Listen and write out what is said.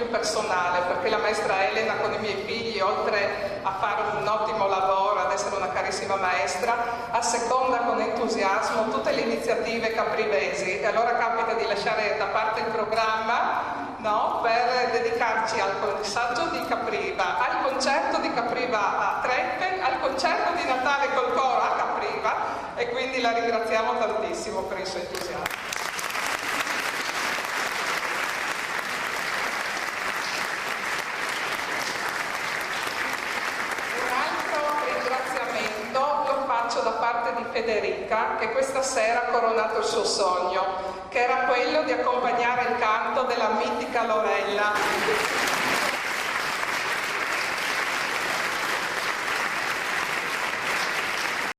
più personale, perché la maestra Elena con i miei figli, oltre a fare un ottimo lavoro, ad essere una carissima maestra, asseconda con entusiasmo tutte le iniziative caprivesi, e allora capita di lasciare da parte il programma, no, per dedicarci al saggio di Capriva, al concerto di Capriva a Treppe, al concerto di Natale col coro a Capriva, e quindi la ringraziamo tantissimo per il suo entusiasmo. Un altro ringraziamento lo faccio da parte di Federica, che questa sera ha coronato il suo sogno, che era quello di accompagnare il canto della mitica Lorella.